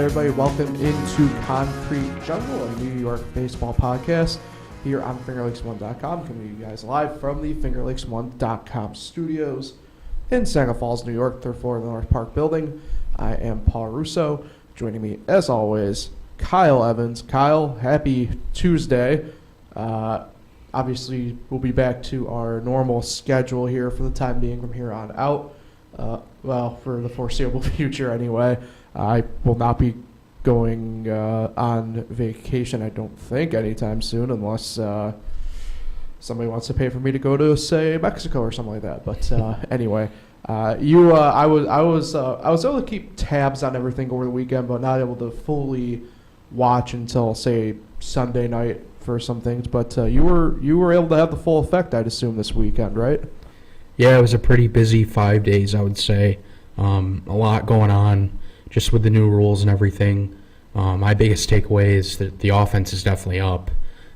everybody. Welcome into Concrete Jungle, a New York baseball podcast here on FingerLakes1.com. Coming to you guys live from the FingerLakes1.com studios in Santa Falls, New York, third floor of the North Park building. I am Paul Russo. Joining me, as always, Kyle Evans. Kyle, happy Tuesday. Obviously, we'll be back to our normal schedule here for the time being from here on out. For the foreseeable future anyway. I will not be going on vacation, I don't think, anytime soon, unless somebody wants to pay for me to go to, say, Mexico or something like that. But anyway, I was able to keep tabs on everything over the weekend, but not able to fully watch until, say, Sunday night for some things. But you were able to have the full effect, I'd assume, this weekend, right? Yeah, it was a pretty busy 5 days, I would say. A lot going on just with the new rules and everything. My biggest takeaway is that the offense is definitely up.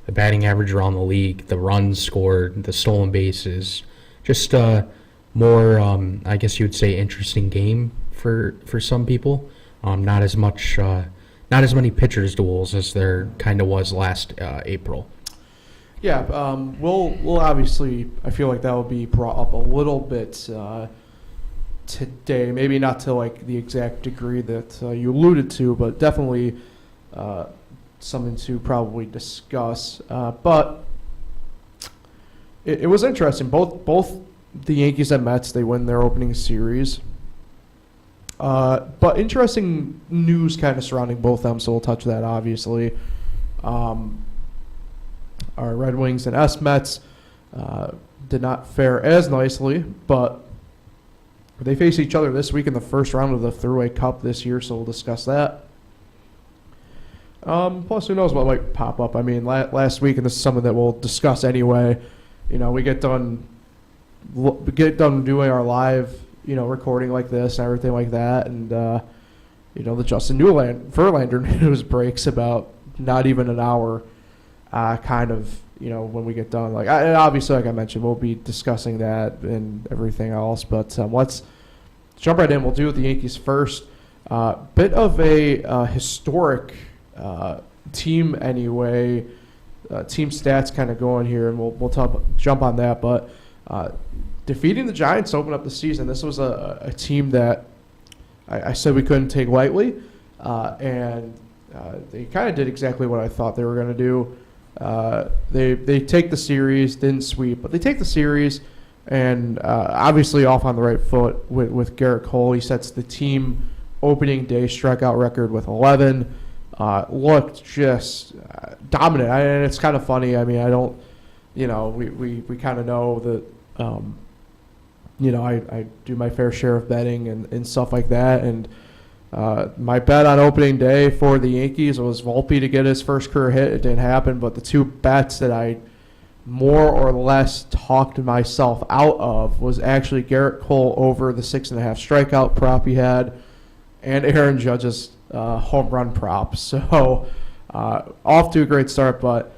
The batting average around the league, the runs scored, the stolen bases. Just a more, I guess you would say, interesting game for some people. Not as many pitchers duels as there kind of was last April. Yeah, we'll obviously, I feel like that will be brought up a little bit today. Maybe not to like the exact degree that you alluded to, but definitely something to probably discuss. But it was interesting. Both the Yankees and Mets, they win their opening series. But interesting news kind of surrounding both of them, so we'll touch that obviously. Our Red Wings and S-Mets did not fare as nicely, but they face each other this week in the first round of the Thruway Cup this year, so we'll discuss that. Plus, who knows what might pop up. I mean, last week, and this is something that we'll discuss anyway, we get done doing our live, recording like this and everything like that, and, the Justin Verlander news breaks about not even an hour when we get done. Obviously, like I mentioned, we'll be discussing that and everything else. But let's jump right in. We'll do with the Yankees first. Bit of a historic team anyway. Team stats kind of going here, and we'll jump on that. But defeating the Giants to open up the season, this was a team that I said we couldn't take lightly. And they kind of did exactly what I thought they were going to do. They take the series, didn't sweep, but they take the series, and obviously off on the right foot with Garrett Cole. He sets the team opening day strikeout record with 11. Looked just dominant, and it's kind of funny. I mean, I don't, we kind of know that, I do my fair share of betting and stuff like that, and my bet on opening day for the Yankees was Volpe to get his first career hit. It didn't happen, but the two bets that I more or less talked myself out of was actually Garrett Cole over the 6.5 strikeout prop he had and Aaron Judge's home run prop. So off to a great start, but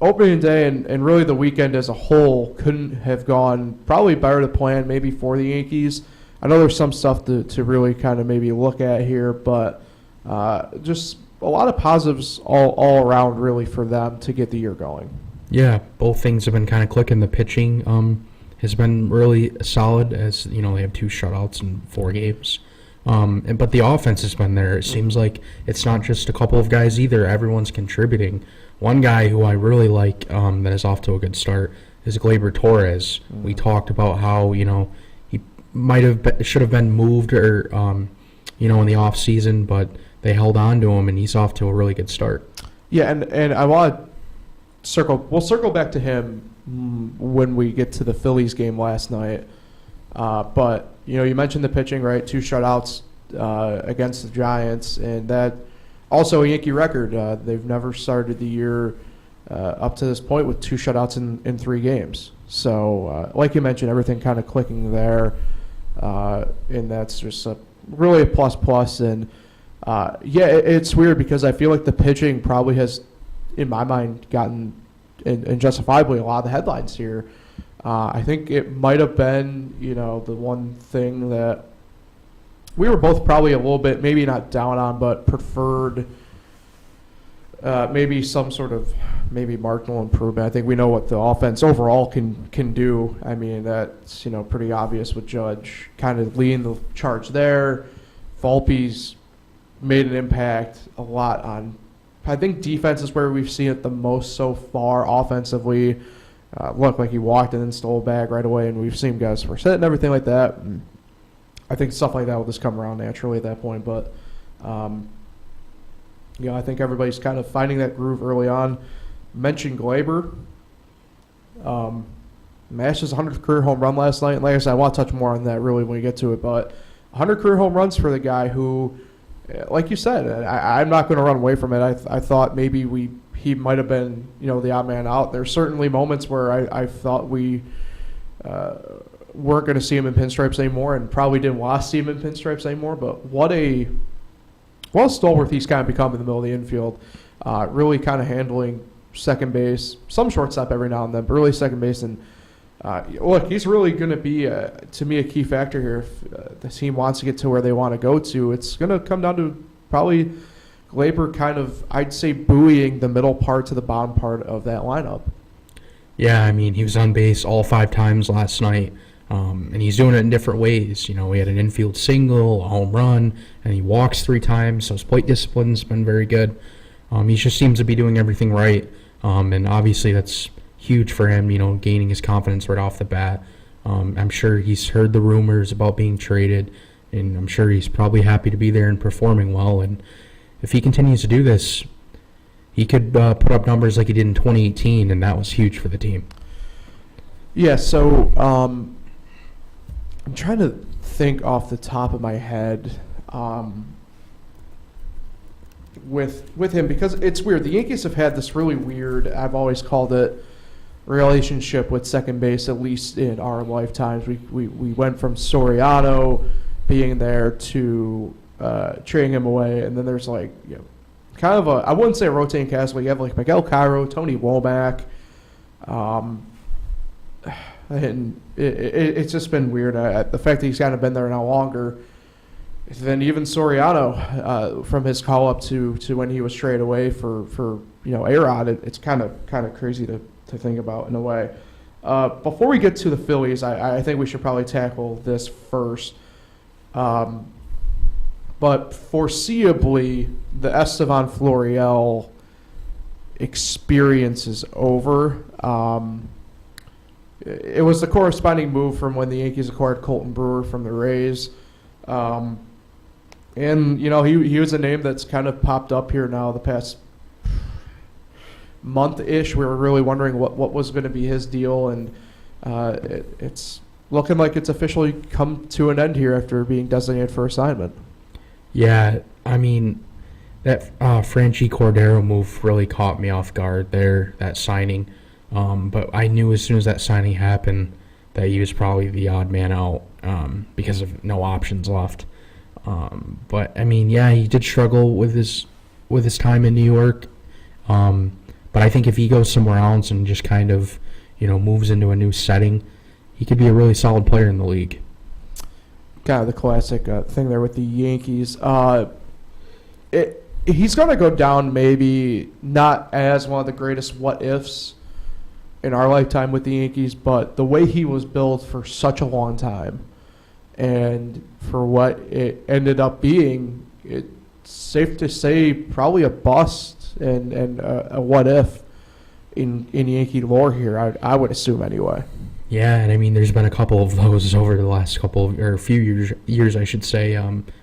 opening day and really the weekend as a whole couldn't have gone probably better to plan maybe for the Yankees. I know there's some stuff to really kind of maybe look at here, but just a lot of positives all around really for them to get the year going. Yeah, both things have been kind of clicking. The pitching has been really solid as, they have 2 shutouts in 4 games. But the offense has been there. It seems like it's not just a couple of guys either. Everyone's contributing. One guy who I really like that is off to a good start is Gleyber Torres. We talked about how, should have been moved or in the off season, but they held on to him and he's off to a really good start. Yeah, and I want to we'll circle back to him when we get to the Phillies game last night. But you mentioned the pitching, right? 2 shutouts against the Giants, and that also a Yankee record. They've never started the year up to this point with 2 shutouts in 3 games. So like you mentioned, everything kind of clicking there. And that's just really a plus. And, it's weird because I feel like the pitching probably has, in my mind, gotten, and justifiably, a lot of the headlines here. I think it might have been, the one thing that we were both probably a little bit, maybe not down on, but preferred maybe some sort of maybe marginal improvement. I think we know what the offense overall can do. I mean, that's pretty obvious with Judge kind of leading the charge there. Volpe's made an impact a lot on. I think defense is where we've seen it the most so far. Offensively, looked like he walked and then stole a bag right away, and we've seen guys first hit and everything like that. And I think stuff like that will just come around naturally at that point. But I think everybody's kind of finding that groove early on. Mentioned Glaber. Mashed his 100th career home run last night. And like I said, I want to touch more on that really when we get to it. But 100 career home runs for the guy who, like you said, I'm not going to run away from it. I thought maybe he might have been, the odd man out. There's certainly moments where I thought we weren't going to see him in pinstripes anymore and probably didn't want to see him in pinstripes anymore. But what a stalwart he's kind of become in the middle of the infield. Really kind of handling second base, some shortstop every now and then, but really second base. And look, he's really going to be, to me, a key factor here. If the team wants to get to where they want to go to, it's going to come down to probably Glaber kind of, I'd say, buoying the middle part to the bottom part of that lineup. Yeah, I mean, he was on base all 5 times last night, and he's doing it in different ways. He had an infield single, a home run, and he walks 3 times, so his plate discipline's been very good. He just seems to be doing everything right, and obviously that's huge for him, gaining his confidence right off the bat. I'm sure he's heard the rumors about being traded, and I'm sure he's probably happy to be there and performing well. And if he continues to do this, he could put up numbers like he did in 2018, and that was huge for the team. Yeah, so I'm trying to think off the top of my head with him, because it's weird. The Yankees have had this really weird, I've always called it, relationship with second base, at least in our lifetimes. We went from Soriano being there to trading him away, and then there's kind of I wouldn't say a rotating cast, but you have Miguel Cairo, Tony Womack, and it's just been weird. The fact that he's kind of been there now longer than even Soriano, from his call up to when he was traded away for A-Rod, it's kind of crazy to think about in a way. Before we get to the Phillies, I think we should probably tackle this first. But foreseeably, the Estevan Florial experience is over. It was the corresponding move from when the Yankees acquired Colton Brewer from the Rays. And, he was a name that's kind of popped up here now the past month-ish. We were really wondering what was going to be his deal, and it's looking like it's officially come to an end here after being designated for assignment. Yeah, I mean, that Franchi Cordero move really caught me off guard there, that signing. But I knew as soon as that signing happened that he was probably the odd man out because of no options left. But, I mean, yeah, he did struggle with his time in New York. But I think if he goes somewhere else and just kind of, moves into a new setting, he could be a really solid player in the league. Kind of the classic thing there with the Yankees. He's going to go down maybe not as one of the greatest what-ifs in our lifetime with the Yankees, but the way he was built for such a long time and for what it ended up being, it's safe to say probably a bust and a what-if in Yankee lore here, I would assume anyway. Yeah, and I mean, there's been a couple of those over the last few years, I should say.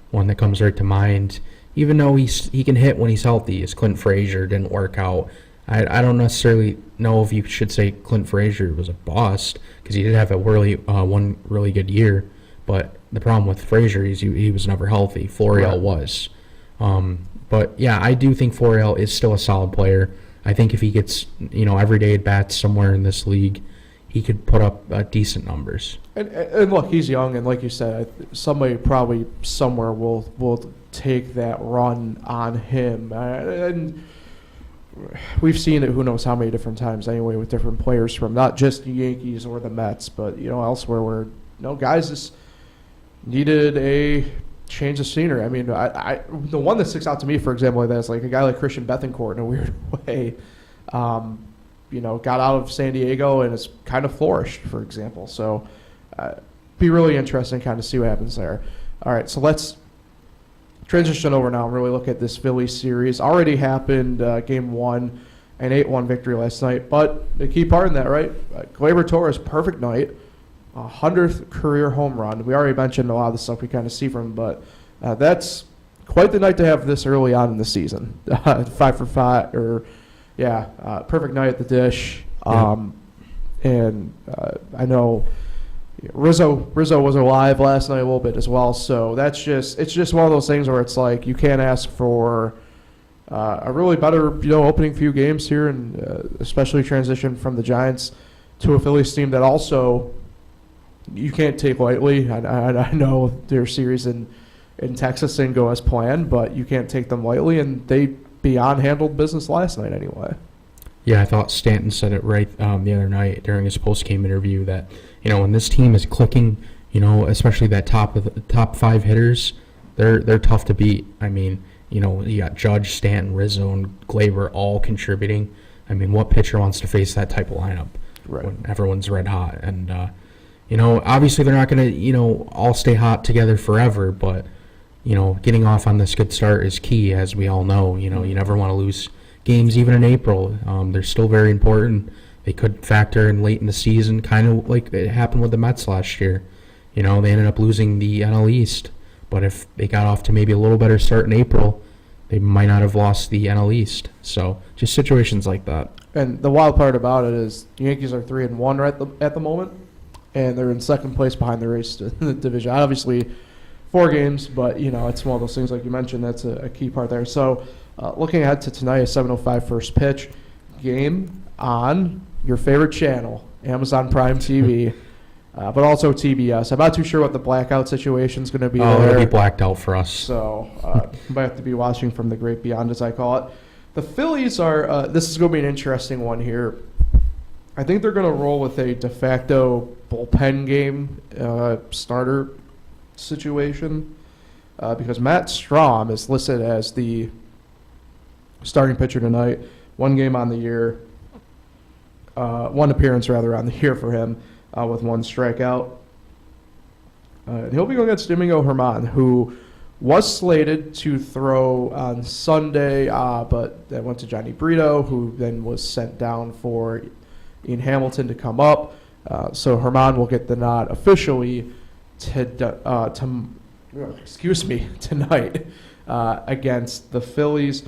One that comes right to mind, even though he can hit when he's healthy, is Clint Frazier. Didn't work out. I don't necessarily know if you should say Clint Frazier was a bust, because he did have one really good year. But the problem with Frazier is he was never healthy. Florial was. But yeah, I do think Florial is still a solid player. I think if he gets everyday at bats somewhere in this league, he could put up decent numbers. And look, he's young, and like you said, somebody probably somewhere will take that run on him. And we've seen it who knows how many different times anyway with different players from not just the Yankees or the Mets, but elsewhere where guys just needed a change the scenery. I mean, the one that sticks out to me, for example, like that is like a guy like Christian Bethancourt in a weird way. Got out of San Diego and has kind of flourished, for example. So, be really interesting kind of see what happens there. All right, so let's transition over now and really look at this Phillies series. Already happened, Game 1, an 8-1 victory last night. But the key part in that, right? Gleyber Torres, perfect night, 100th career home run. We already mentioned a lot of the stuff we kind of see from him, but that's quite the night to have this early on in the season. 5 for 5, perfect night at the dish. And I know Rizzo was alive last night a little bit as well. So it's just one of those things where it's like you can't ask for a really better opening few games here, and especially transition from the Giants to a Phillies team that also you can't take lightly. I know their series in Texas didn't go as planned, but you can't take them lightly, and they beyond handled business last night anyway. Yeah, I thought Stanton said it right the other night during his post-game interview that, when this team is clicking, especially that top 5 hitters, they're tough to beat. I mean, you got Judge, Stanton, Rizzo, and Gleyber all contributing. I mean, what pitcher wants to face that type of lineup when everyone's red hot? And, obviously they're not going to, all stay hot together forever, but, getting off on this good start is key, as we all know. You never want to lose games even in April. They're still very important. They could factor in late in the season, kind of like it happened with the Mets last year. They ended up losing the NL East. But if they got off to maybe a little better start in April, they might not have lost the NL East. So just situations like that. And the wild part about it is the Yankees are 3-1 at the moment, and they're in second place behind the race to the division. Obviously, 4 games, but it's one of those things like you mentioned. That's a key part there. So looking ahead to tonight, a 7:05 first pitch game on your favorite channel, Amazon Prime TV. But also TBS. I'm not too sure what the blackout situation is going to be there. It'll be blacked out for us. So might have to be watching from the great beyond, as I call it. The Phillies are, this is going to be an interesting one here. I think they're going to roll with a de facto bullpen game starter situation because Matt Strom is listed as the starting pitcher tonight. 1 game on the year, 1 appearance rather on the year for him. With 1 strikeout. He'll be going against Domingo Germán, who was slated to throw on Sunday, but that went to Johnny Brito, who then was sent down for Ian Hamilton to come up. So Germán will get the nod officially tonight against the Phillies.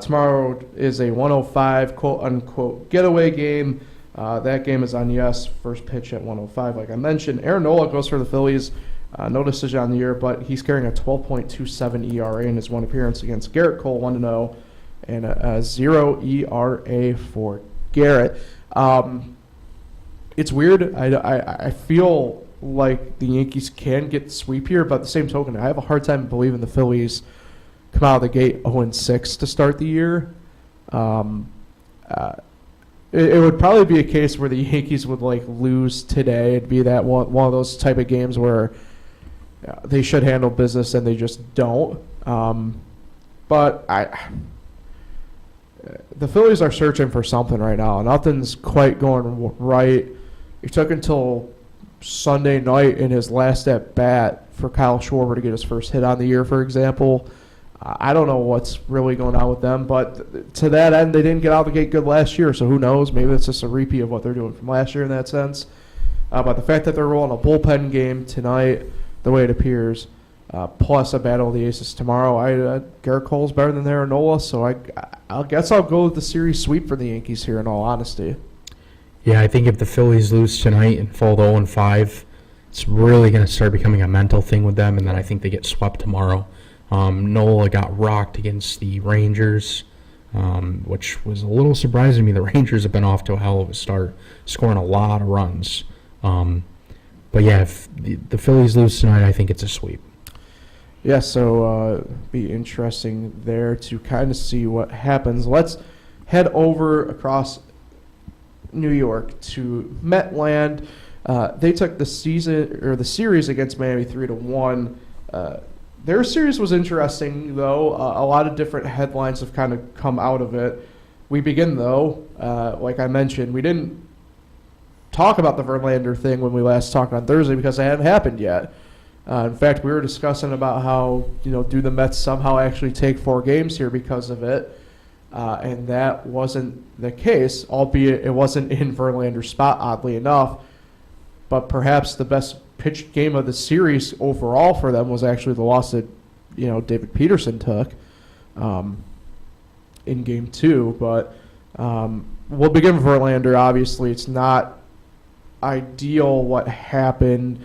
Tomorrow is a 105 quote-unquote getaway game. That game is on first pitch at 105, like I mentioned. Aaron Nola goes for the Phillies. No decision on the year, but he's carrying a 12.27 ERA in his 1 appearance against Garrett Cole, 1-0, and a 0 ERA for Garrett. It's weird. I feel like the Yankees can get the sweep here, but at the same token, I have a hard time believing the Phillies come out of the gate 0-6 to start the year. It would probably be a case where the Yankees would lose today. It'd be that one of those type of games where they should handle business and they just don't. But the Phillies are searching for something right now. Nothing's quite going right. It took until Sunday night in his last at bat for Kyle Schwarber to get his first hit on the year, for example. I don't know what's really going on with them, but to that end, they didn't get out of the gate good last year, so who knows? Maybe it's just a repeat of what they're doing from last year in that sense. But the fact that they're rolling a bullpen game tonight, the way it appears, plus a battle of the aces tomorrow, Garrett Cole's better than Aaron Nola, so I guess I'll go with the series sweep for the Yankees here in all honesty. Yeah, I think if the Phillies lose tonight and fall to 0-5, it's really going to start becoming a mental thing with them, and then I think they get swept tomorrow. Nola got rocked against the Rangers, which was a little surprising to me. The Rangers have been off to a hell of a start, scoring a lot of runs. But yeah, if the Phillies lose tonight, I think it's a sweep. Yeah, so be interesting there to kind of see what happens. Let's head over across New York to Metland. They took the series against Miami 3-1. Their series was interesting, though. A lot of different headlines have kind of come out of it. We begin, though, like I mentioned, we didn't talk about the Verlander thing when we last talked on Thursday because it hadn't happened yet. In fact, we were discussing about how, do the Mets somehow actually take 4 games here because of it? And that wasn't the case, albeit it wasn't in Verlander's spot, oddly enough. But perhaps the best pitched game of the series overall for them was actually the loss that, David Peterson took in Game 2. But we'll begin with Verlander. Obviously, it's not ideal what happened.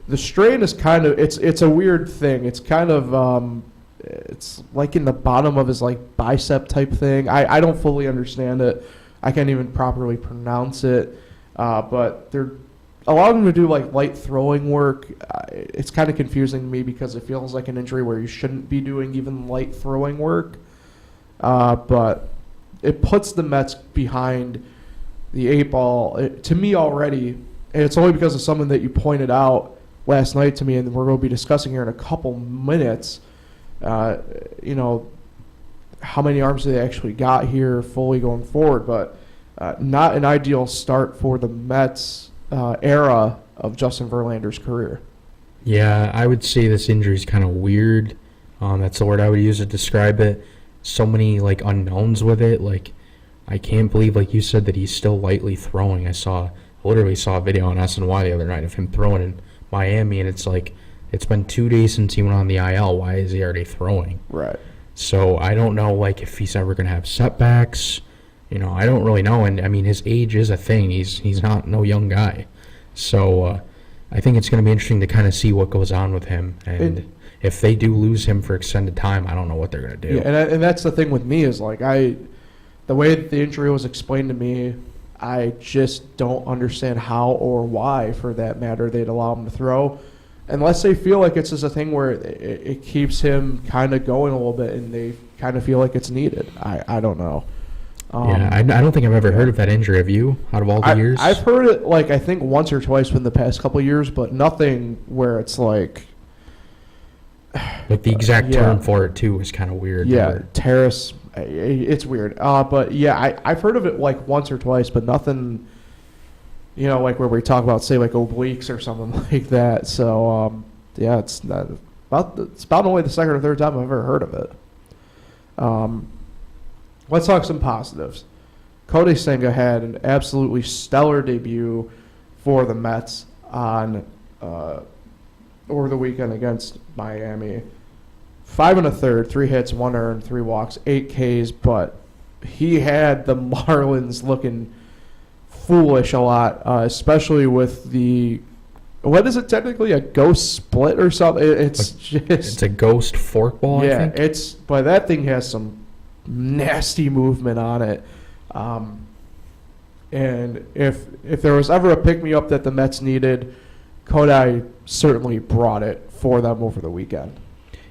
The strain is kind of it's a weird thing. It's kind of it's like in the bottom of his bicep type thing. I don't fully understand it. I can't even properly pronounce it. But they're allowing him to do light throwing work. It's kind of confusing to me because it feels like an injury where you shouldn't be doing even light throwing work. But it puts the Mets behind the 8 ball to me already, and it's only because of something that you pointed out last night to me, and we're going to be discussing here in a couple minutes. How many arms they actually got here fully going forward, but not an ideal start for the Mets era of Justin Verlander's career. Yeah, I would say this injury is kind of weird. That's the word I would use to describe it. So many unknowns with it. I can't believe, like you said, that he's still lightly throwing. I literally saw a video on SNY the other night of him throwing in Miami, and it's been 2 days since he went on the IL. Why is he already throwing? Right. So I don't know, if he's ever going to have setbacks. I don't really know. And, his age is a thing. He's not no young guy. So I think it's going to be interesting to kind of see what goes on with him. And if they do lose him for extended time, I don't know what they're going to do. Yeah, and that's the thing with me is, the way the injury was explained to me, I just don't understand how or why, for that matter, they'd allow him to throw. Unless they feel like it's just a thing where it keeps him kind of going a little bit and they kind of feel like it's needed. I don't know. I don't think I've ever heard of that injury. Have you, out of all the years? I've heard it, I think once or twice within the past couple of years, but nothing where it's the exact term for it, too, is kind of weird. Yeah, teres. It's weird. But, yeah, I've heard of it, once or twice, but nothing, where we talk about, say, obliques or something like that. So, it's about only the second or third time I've ever heard of it. Let's talk some positives. Kodai Senga had an absolutely stellar debut for the Mets on over the weekend against Miami. 5 1/3, 3 hits, 1 earned, 3 walks, 8 Ks, but he had the Marlins looking foolish a lot, especially with the, what is it technically, a ghost split or something? It's a ghost forkball, I think. But that thing has some nasty movement on it. And if there was ever a pick-me-up that the Mets needed, Kodai certainly brought it for them over the weekend.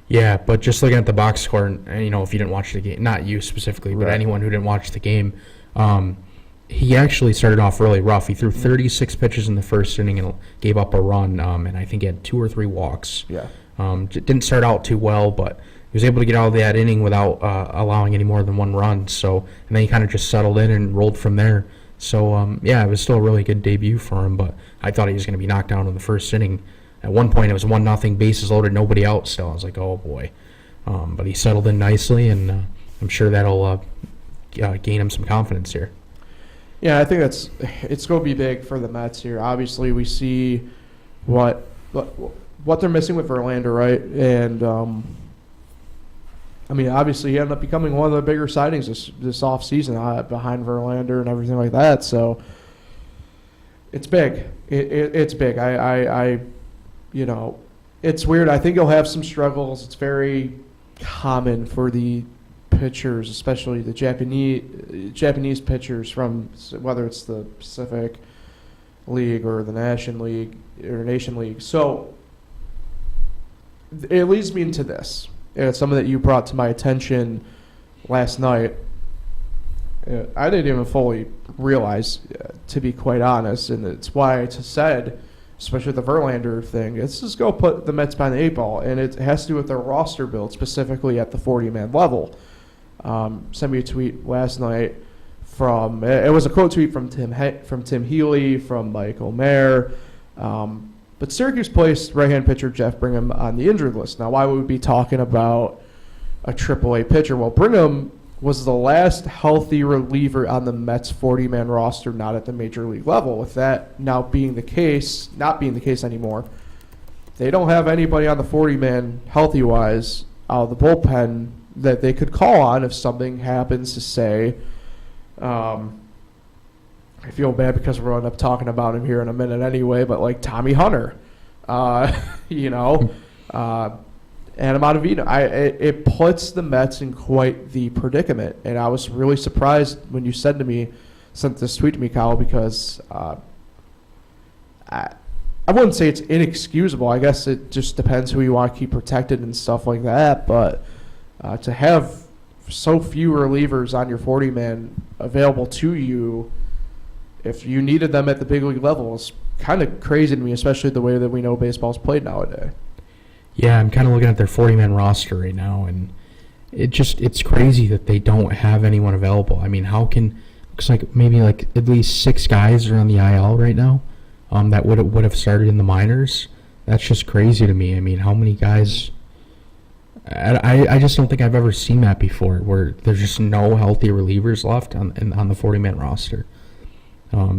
Yeah, but just looking at the box score, and if you didn't watch the game, not you specifically, but anyone who didn't watch the game, he actually started off really rough. He threw 36 pitches in the first inning and gave up a run, and I think he had 2 or 3 walks. Yeah. Didn't start out too well, but he was able to get out of that inning without allowing any more than 1 run. So, and then he kind of just settled in and rolled from there. So, it was still a really good debut for him, but I thought he was going to be knocked down in the first inning. At one point, it was 1-0, bases loaded, nobody out still. I was like, oh, boy. But he settled in nicely, and I'm sure that'll gain him some confidence here. Yeah, I think it's going to be big for the Mets here. Obviously, we see what they're missing with Verlander, right? And, obviously, he ended up becoming one of the bigger signings this offseason behind Verlander and everything like that. So it's big. It's big. It's weird. I think he'll have some struggles. It's very common for the pitchers, especially the Japanese pitchers from whether it's the Pacific League or the Nation League. So it leads me into this. It's something that you brought to my attention last night. I didn't even fully realize, to be quite honest, and it's why I said especially the Verlander thing. It's just go put the Mets behind the 8 ball, and it has to do with their roster build, specifically at the 40-man level. Sent me a tweet last night from it was a quote tweet from Tim Healy, from Mike Omer. But Syracuse placed right-hand pitcher Jeff Brigham on the injured list. Now, why would we be talking about a AAA pitcher? Well, Brigham was the last healthy reliever on the Mets 40-man roster, not at the major league level. With that now being the case, not being the case anymore, they don't have anybody on the 40-man healthy-wise out of the bullpen that they could call on if something happens to say. I feel bad because we're going to end up talking about him here in a minute anyway, but like Tommy Hunter, Adam Ottavino. It puts the Mets in quite the predicament, and I was really surprised when you sent this tweet to me, Kyle, because I wouldn't say it's inexcusable. I guess it just depends who you want to keep protected and stuff like that, but to have so few relievers on your 40-man available to you if you needed them at the big league level is kind of crazy to me, especially the way that we know baseball's played nowadays. Yeah, I'm kind of looking at their 40-man roster right now, and it's crazy that they don't have anyone available. I mean, looks like maybe like at least 6 guys are on the IL right now that would have started in the minors. That's just crazy to me. I mean, how many guys... I just don't think I've ever seen that before, where there's just no healthy relievers left on the 40-man roster.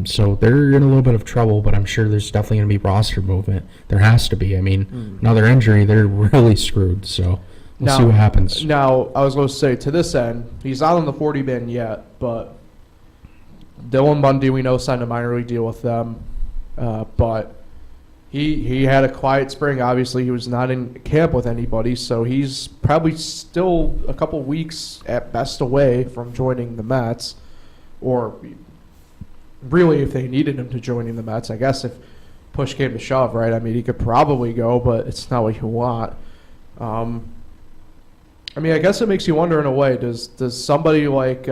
So they're in a little bit of trouble, but I'm sure there's definitely going to be roster movement. There has to be. I mean, another injury, they're really screwed. So we'll see what happens. Now, I was going to say, to this end, he's not on the 40-man yet, but Dylan Bundy, we know, signed a minor league deal with them. But he had a quiet spring. Obviously, he was not in camp with anybody, so he's probably still a couple weeks at best away from joining the Mets, or really, if they needed him to join the Mets, I guess if push came to shove, right? I mean, he could probably go, but it's not what you want. I mean, I guess it makes you wonder in a way, does somebody like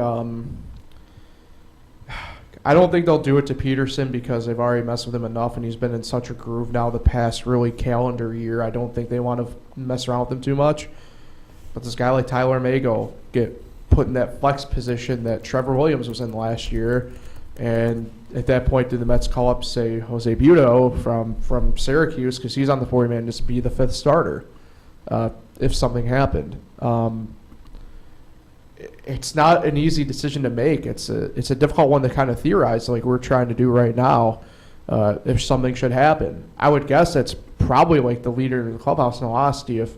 I don't think they'll do it to Peterson because they've already messed with him enough, and he's been in such a groove now the past really calendar year. I don't think they want to mess around with him too much. But this guy like Tyler Mago get put in that flex position that Trevor Williams was in last year. And at that point, did the Mets call up, say, Jose Buto from Syracuse, because he's on the 40-man, just be the 5th starter if something happened? It's not an easy decision to make. It's a difficult one to kind of theorize, like we're trying to do right now, if something should happen. I would guess that's probably like the leader of the clubhouse in all honesty. If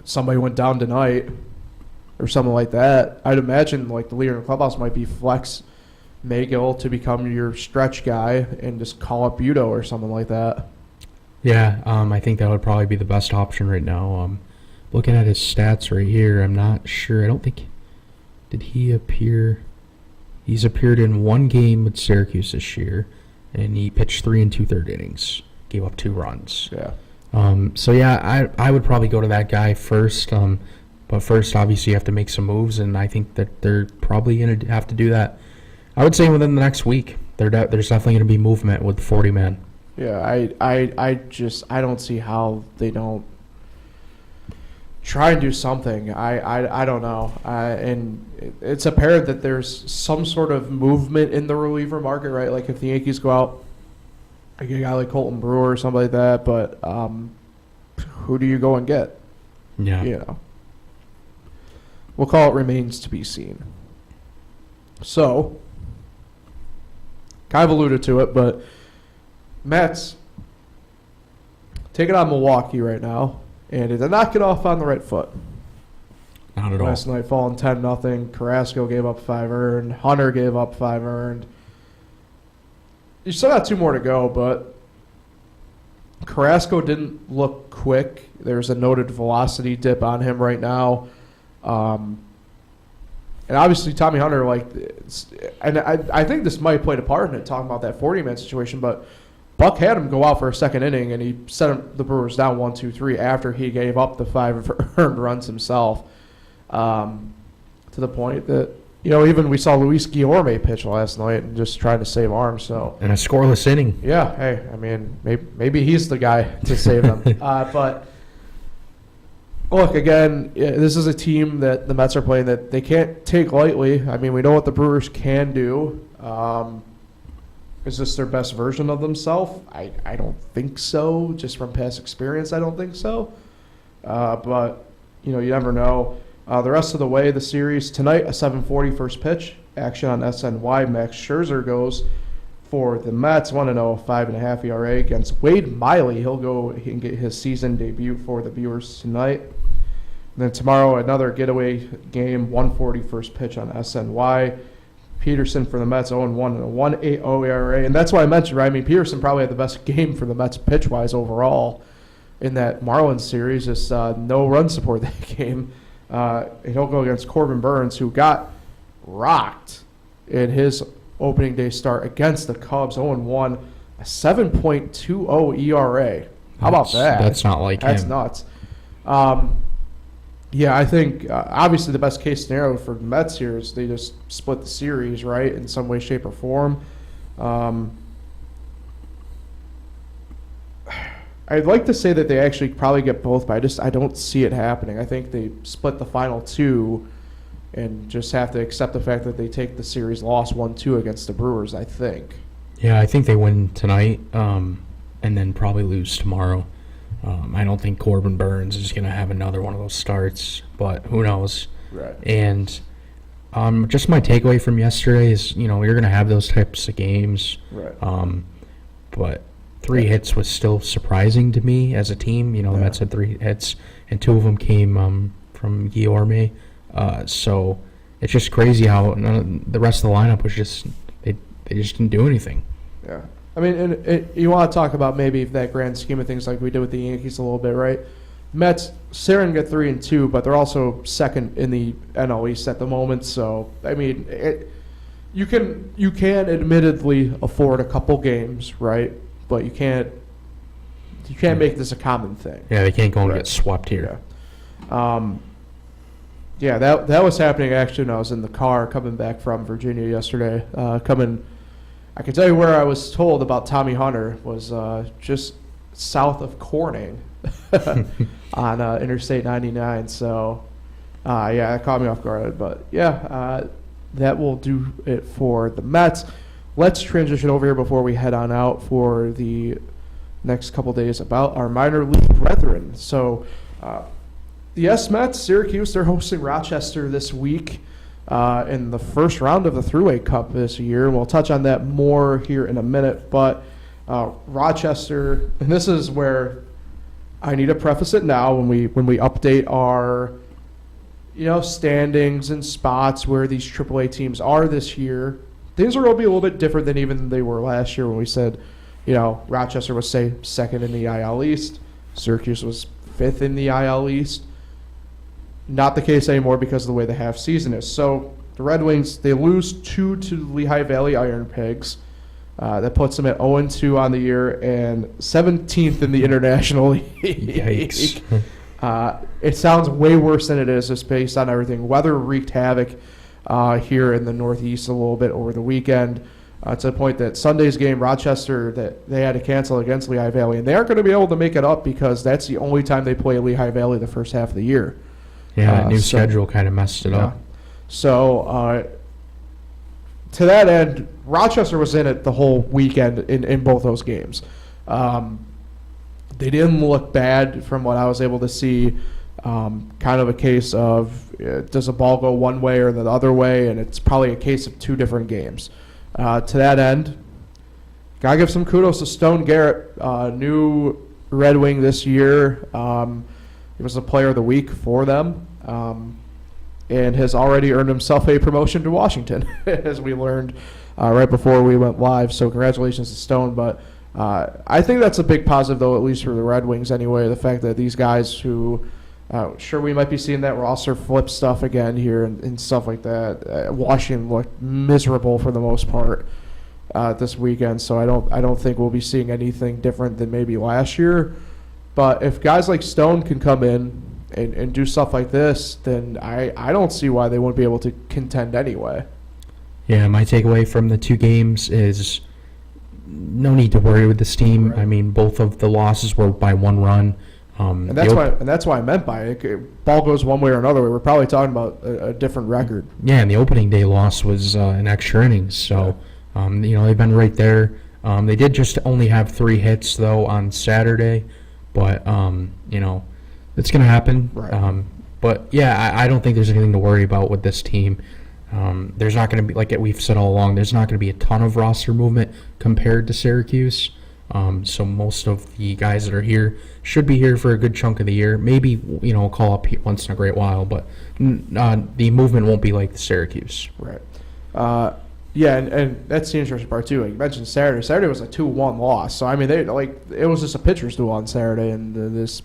somebody went down tonight or something like that, I'd imagine like the leader of the clubhouse might be flex Magill to become your stretch guy and just call up Buto or something like that. Yeah, I think that would probably be the best option right now. Looking at his stats right here, I'm not sure. I don't think... Did he appear... He's appeared in 1 game with Syracuse this year, and he pitched 3 2/3 innings. Gave up 2 runs. Yeah. So, yeah, I would probably go to that guy first. But first, obviously, you have to make some moves, and I think that they're probably going to have to do that. I would say within the next week, there's definitely going to be movement with the 40-man. Yeah, I don't see how they don't try and do something. I don't know. And it's apparent that there's some sort of movement in the reliever market, right? Like if the Yankees go out, like a guy like Colton Brewer or something like that, but who do you go and get? Yeah. You know. We'll call it remains to be seen. So, kind of alluded to it, but Mets taking on Milwaukee right now, and it did not get off on the right foot. Not at all. Last night falling 10-0. Carrasco gave up 5 earned. Hunter gave up 5 earned. You still got 2 more to go, but Carrasco didn't look quick. There's a noted velocity dip on him right now. And obviously Tommy Hunter, and I think this might have played a part in it, talking about that 40-man situation, but Buck had him go out for a second inning, and he set the Brewers down 1-2-3 after he gave up the 5 earned runs himself, to the point that even we saw Luis Guillorme pitch last night and just trying to save arms. So And a scoreless inning. yeah, hey, I mean, maybe he's the guy to save them. But look, again, this is a team that the Mets are playing that they can't take lightly. I mean, we know what the Brewers can do. Is this their best version of themselves? I don't think so. Just from past experience, I don't think so. But, you never know. The rest of the way, the series tonight, a 7:40 first pitch. Action on SNY. Max Scherzer goes for the Mets, 1-0, 5.5 ERA against Wade Miley. He can get his season debut for the viewers tonight. And then tomorrow, another getaway game, 1:40 first pitch on SNY. Peterson for the Mets, 0-1 and a 1.80 ERA. And that's why I mentioned, right? I mean, Peterson probably had the best game for the Mets pitch-wise overall in that Marlins series. Just no run support that game. He'll go against Corbin Burns, who got rocked in his opening day start against the Cubs, 0-1, a 7.20 ERA. How about that? That's not like him. That's nuts. Yeah, I think obviously the best case scenario for the Mets here is they just split the series, right, in some way, shape, or form. I'd like to say that they actually probably get both, but I don't see it happening. I think they split the final two and just have to accept the fact that they take the series loss 1-2 against the Brewers, I think. Yeah, I think they win tonight and then probably lose tomorrow. I don't think Corbin Burns is going to have another one of those starts, but who knows? Right. And just my takeaway from yesterday is, you're going to have those types of games. Right. But 3 hits was still surprising to me as a team. The Mets had 3 hits, and 2 of them came from Guillorme. So it's just crazy how the rest of the lineup was just they just didn't do anything. Yeah. I mean, and you want to talk about maybe that grand scheme of things like we did with the Yankees a little bit, right? Mets, Saren get 3-2, but they're also second in the NL East at the moment. So, I mean, you can admittedly afford a couple games, right? But you can't make this a common thing. Yeah, they can't go and get swept here. Yeah. That was happening actually when I was in the car coming back from Virginia yesterday. I can tell you where I was told about Tommy Hunter was just south of Corning on Interstate 99. So, that caught me off guard. But, that will do it for the Mets. Let's transition over here before we head on out for the next couple days about our minor league brethren. So, the S-Mets, Syracuse, they're hosting Rochester this week in the first round of the Thruway Cup this year. We'll touch on that more here in a minute. But Rochester, and this is where I need to preface it now when we update our standings and spots where these AAA teams are this year. Things are going to be a little bit different than even they were last year when we said, Rochester was, say, second in the IL East. Syracuse was fifth in the IL East. Not the case anymore because of the way the half season is. So the Red Wings, they lose 2 to the Lehigh Valley Iron Pigs. That puts them at 0-2 on the year and 17th in the International League. Yikes. It sounds way worse than it is just based on everything. Weather wreaked havoc here in the Northeast a little bit over the weekend to the point that Sunday's game, Rochester, that they had to cancel against Lehigh Valley. And they aren't going to be able to make it up because that's the only time they play Lehigh Valley the first half of the year. Yeah, that new schedule kind of messed it up. So, to that end, Rochester was in it the whole weekend in both those games. They didn't look bad from what I was able to see. Kind of a case of does a ball go one way or the other way, and it's probably a case of 2 different games. To that end, gotta give some kudos to Stone Garrett, new Red Wing this year. He was the player of the week for them, and has already earned himself a promotion to Washington, as we learned right before we went live. So congratulations to Stone. But I think that's a big positive, though, at least for the Red Wings anyway, the fact that these guys who sure we might be seeing that roster flip stuff again here and stuff like that. Washington looked miserable for the most part this weekend, so I don't think we'll be seeing anything different than maybe last year. But if guys like Stone can come in and do stuff like this, then I don't see why they wouldn't be able to contend anyway. Yeah, my takeaway from the 2 games is no need to worry with this team. Right. I mean, both of the losses were by 1 run. And that's why I meant by it. Ball goes one way or another way. We're probably talking about a different record. Yeah, and the opening day loss was in extra innings. So, they've been right there. They did just only have 3 hits, though, on Saturday. But, it's going to happen. Right. But, yeah, I don't think there's anything to worry about with this team. There's not going to be, like we've said all along, there's not going to be a ton of roster movement compared to Syracuse. So most of the guys that are here should be here for a good chunk of the year. Maybe, a call up once in a great while, but the movement won't be like the Syracuse. Right. Yeah, and that's the interesting part, too. Like you mentioned Saturday. Saturday was a 2-1 loss. So, I mean, it was just a pitcher's duel on Saturday, and this,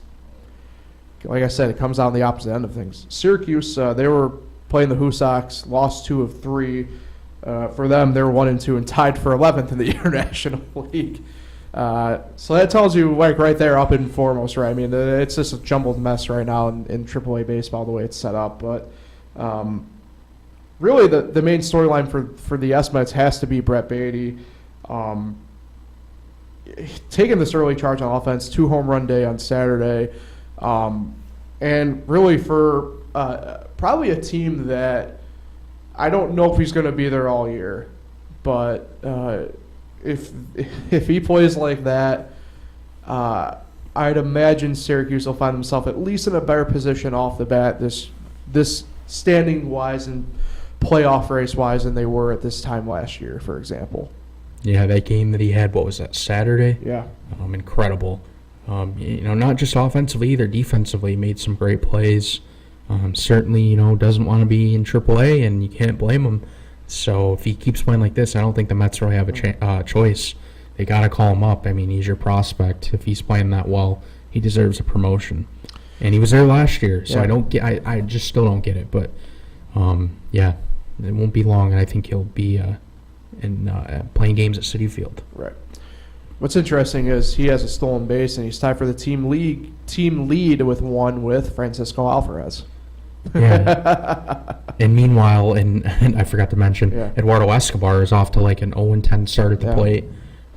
like I said, it comes out on the opposite end of things. Syracuse, they were playing the Who Sox, lost 2 of 3. For them, they were 1-2 and tied for 11th in the International League. So that tells you, right there, up and foremost, right? I mean, it's just a jumbled mess right now in AAA baseball, the way it's set up. But really, the main storyline for the S-Mets has to be Brett Beatty taking this early charge on offense, 2 home run day on Saturday, and really for probably a team that I don't know if he's going to be there all year, but if he plays like that, I'd imagine Syracuse will find themselves at least in a better position off the bat this standing wise and playoff race wise than they were at this time last year, for example. Yeah, that game that he had, what was that, Saturday? Yeah. Incredible. Not just offensively either, defensively made some great plays. Certainly, doesn't want to be in AAA, and you can't blame him. So if he keeps playing like this, I don't think the Mets really have a choice. They got to call him up. I mean, he's your prospect. If he's playing that well, he deserves a promotion. And he was there last year, so yeah. I just still don't get it. But, it won't be long, and I think he'll be playing games at Citi Field. Right. What's interesting is he has a stolen base, and he's tied for the team lead with 1 with Francisco Alvarez. Yeah. And meanwhile, and I forgot to mention, Eduardo Escobar is off to like an 0-10 start at the plate.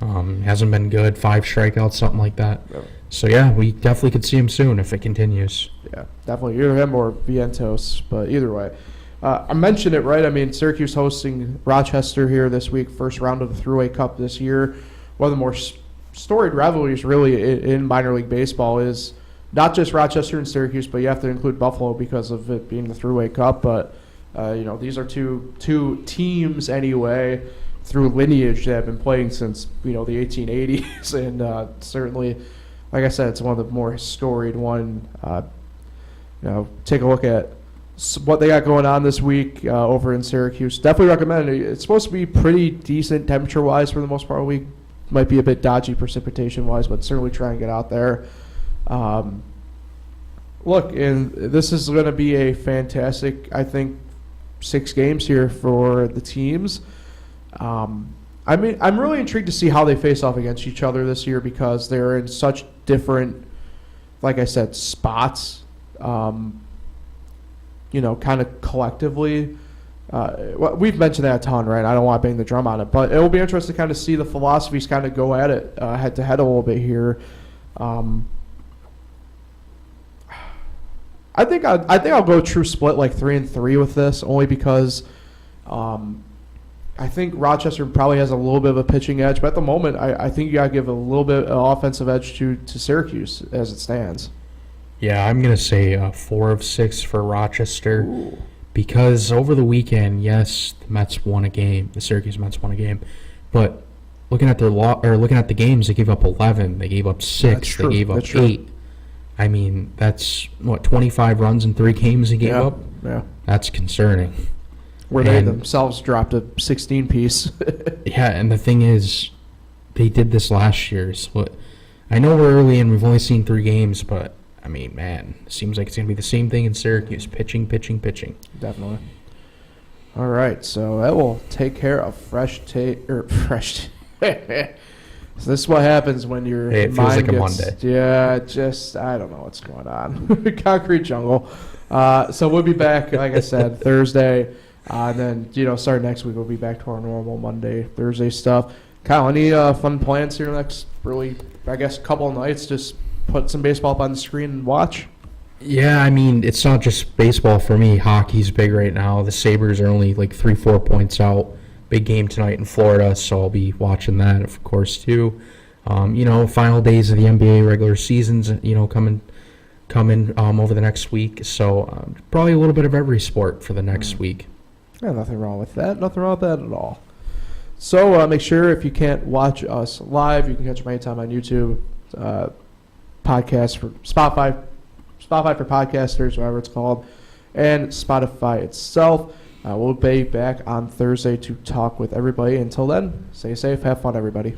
Hasn't been good, 5 strikeouts, something like that. Yep. So, we definitely could see him soon if it continues. Yeah, definitely. Either him or Vientos, but either way. I mentioned it, right? I mean, Syracuse hosting Rochester here this week, first round of the Thruway Cup this year. One of the more storied rivalries really in minor league baseball is not just Rochester and Syracuse, but you have to include Buffalo because of it being the Thruway Cup. But, these are two teams anyway through lineage that have been playing since, the 1880s. And certainly, like I said, it's one of the more storied one. Take a look at what they got going on this week over in Syracuse. Definitely recommend it. It's supposed to be pretty decent temperature-wise for the most part. We might be a bit dodgy precipitation-wise, but certainly try and get out there. Look, and this is going to be a fantastic, I think, 6 games here for the teams. I'm really intrigued to see how they face off against each other this year because they're in such different, like I said, spots. Kind of collectively. We've mentioned that a ton, right? I don't want to bang the drum on it, but it will be interesting to kind of see the philosophies kind of go at it head to head a little bit here. I think I'll go true split like 3-3 with this, only because I think Rochester probably has a little bit of a pitching edge, but at the moment, I think you got to give a little bit of offensive edge to Syracuse as it stands. Yeah, I'm going to say 4 of 6 for Rochester. Ooh. Because over the weekend, yes, the Syracuse Mets won a game, but looking at the games, they gave up 11, they gave up 6, they gave up 8. I mean, that's 25 runs in 3 games they gave up. Yeah, that's concerning. Where they themselves dropped a 16 piece. Yeah, and the thing is, they did this last year. So I know we're early and we've only seen 3 games, but I mean, man, it seems like it's going to be the same thing in Syracuse. Pitching. Definitely. All right, so that will take care of fresh take. So this is what happens when your Hey, it feels mind like a gets, Monday. Yeah, just I don't know what's going on. Concrete jungle. So we'll be back, like I said, Thursday. And then, start next week, we'll be back to our normal Monday, Thursday stuff. Kyle, any fun plans here next, really, I guess, couple of nights? Just put some baseball up on the screen and watch? Yeah, I mean, it's not just baseball for me. Hockey's big right now. The Sabres are only like 3-4 points out. Big game tonight in Florida, so I'll be watching that, of course, too. Final days of the NBA regular seasons, coming over the next week. So probably a little bit of every sport for the next week. Yeah, nothing wrong with that. Nothing wrong with that at all. So make sure if you can't watch us live, you can catch them anytime on YouTube. Podcast for Spotify for podcasters, whatever it's called, and Spotify itself. We'll be back on Thursday to talk with everybody. Until then, stay safe, have fun, everybody.